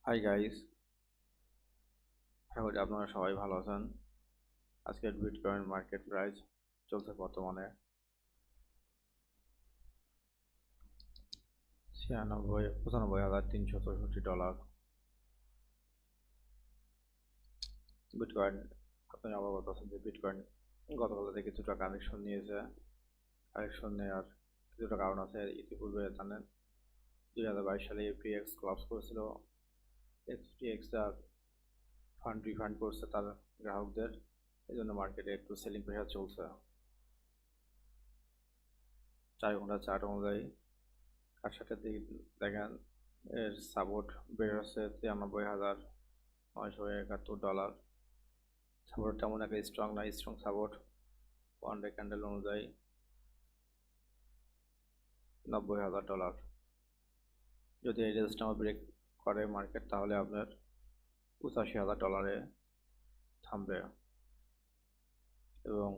Hi guys, আশা করি আপনারা সবাই ভালো আছেন। আজকের বিটকয়েন মার্কেট প্রাইস চলছে বর্তমানে 95,364 ডলার। বিটকয়েন, আপনি অবগত আছেন যে বিটকয়েন গতকাল থেকে কিছুটা কানেকশন নিয়েছে। কানেকশন নেওয়ার কিছুটা কারণ আছে। ইতিপূর্বে জানেন 2022 সালে এফটিএক্স ক্লাস করেছিল। এফটিএক্স তার ফান্ড রিফান্ড করছে তার গ্রাহকদের, এই জন্য মার্কেটে একটু সেলিং প্রেশার চলছে। 4 ঘন্টা চার্ট অনুযায়ী তার সাথে দেখেন এর সাপোর্ট বের হচ্ছে 93,971 ডলার। সাপোর্ট তেমন একটা স্ট্রং না, strong support one day candle অনুযায়ী 90,000 ডলার। যদি এই রেজিস্ট্যান্স ব্রেক করে মার্কেট তাহলে আপনার 85,000 ডলারে থামবে। এবং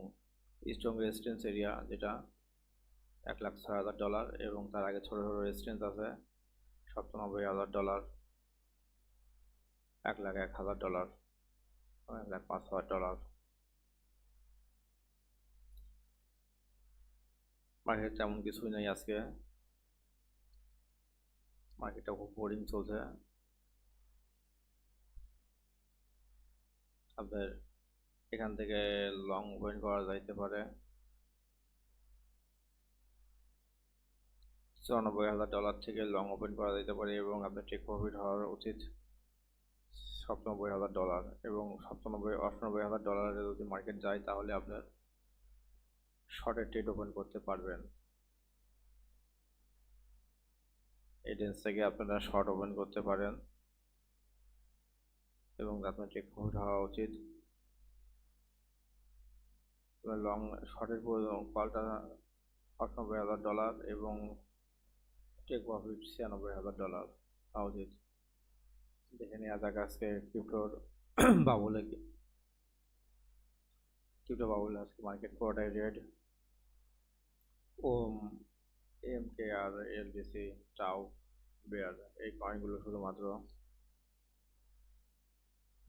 স্ট্রং রেজিস্ট্যান্স এরিয়া যেটা 1,06,000 ডলার, এবং তার আগে ছোটো ছোটো রেজিস্ট্যান্স আছে 97,000 ডলার, 1,01,000 ডলার, 1,05,000 ডলার। মার্কেট তেমন কিছুই নেই আজকে, মার্কেটটা খুব বোরিং চলছে। আপনার এখান থেকে লং ওপেন করা যাইতে পারে 94,000 ডলার থেকে লং ওপেন করা যেতে পারে, এবং আপনার টেক প্রফিট হওয়ার উচিত 97,000 ডলার। এবং 98,000 ডলারে যদি মার্কেট যায় তাহলে আপনার শর্টের ট্রেড ওপেন করতে পারবেন। এই রেঞ্জ থেকে আপনারা শর্ট ওপেন করতে পারেন এবং আপনার টেক প্রফিট হওয়া উচিত। লং শর্টের কলটা 98,000 ডলার এবং টেক প্রফিট 96,000 ডলার হওয়া উচিত। দেখে নেওয়া যাক আজকে ক্রিপ্টোর বাবুলে আজকে মার্কেট পুরোটাই রেড। ওম, এমকে আর এলডিসি, টাও, বেয়ার, এই কয়েনগুলো শুধুমাত্র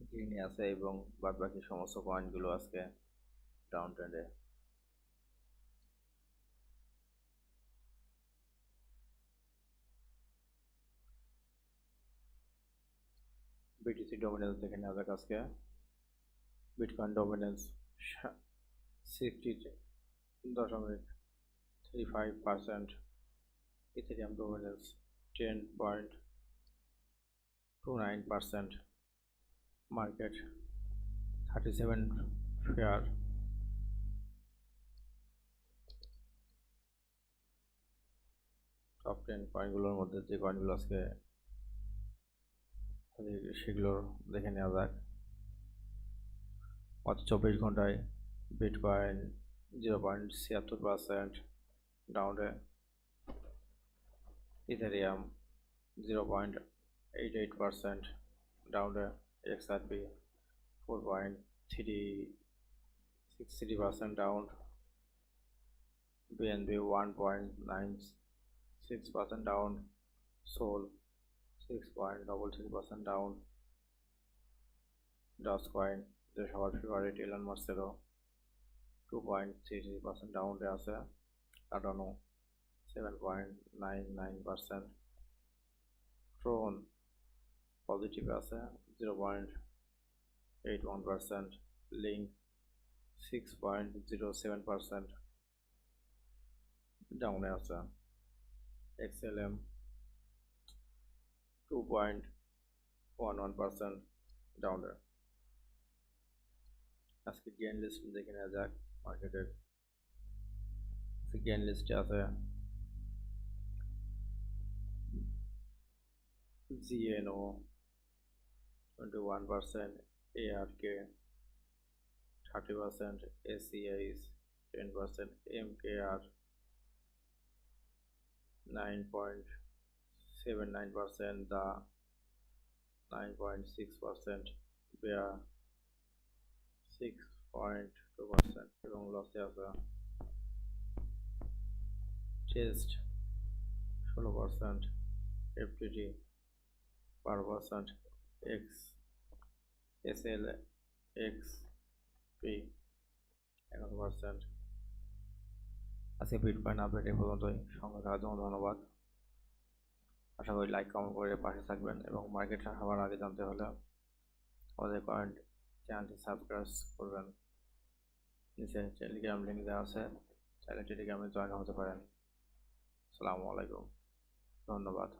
গ্রিনে আছে এবং বাদ বাকি সমস্ত কয়েনগুলো আজকে ডাউন ট্রেন্ডে। বিটিসি ডমিনেন্স দেখে নেওয়া যাক আজকে। Bitcoin dominance 60.35%, Ethereum dominance 10.29%, market 37 fair. Top 10 কয়েনগুলোর মধ্যে যে কয়েনগুলো আজকে সেগুলো দেখে নেওয়া যাক। গত 24 ঘন্টায় বিটকয়েন 0.76% ডাউনে, ইথেরিয়াম 0.88% ডাউনে, XRP 4.363% down, BNB 1.96% down, SOL 6.33% down, Dogecoin যে সবার ফেভারিট এলন মাস্কেরও 2.33% ডাউনে আছে, কার্ডানো 7.99%, ট্রোন পজিটিভ আছে 0.81%, লিঙ্ক 6.07% ডাউনে আছে, এক্সএলএম 2.11% ডাউনে। আজকে গেইন লিস্ট দেখে নেওয়া যাক মার্কেটের। গেইন লিস্টে আছে জিএনও 21%, এআরকে 30%, এসিআইস 10%, এমকেআর 9.79%, দা 9.6%, বেয়া 6.2%, এবং লসে আছে test 16%, এফটিটি 12% x SL x P 11%। আজকে বিটকয়েন আপডেট এ পর্যন্তই। সঙ্গে থাকার জন্য ধন্যবাদ। আশা করি লাইক কমেন্ট করে পাশে থাকবেন এবং মার্কেট হওয়ার আগে জানতে হলে আমাদের কয়েন্ট চ্যানেলটি সাবস্ক্রাইব করবেন। নিচে টেলিগ্রাম লিঙ্ক দেওয়া আছে, চাইলে টেলিগ্রামে জয়েন হতে পারেন। আসসালামু আলাইকুম, ধন্যবাদ।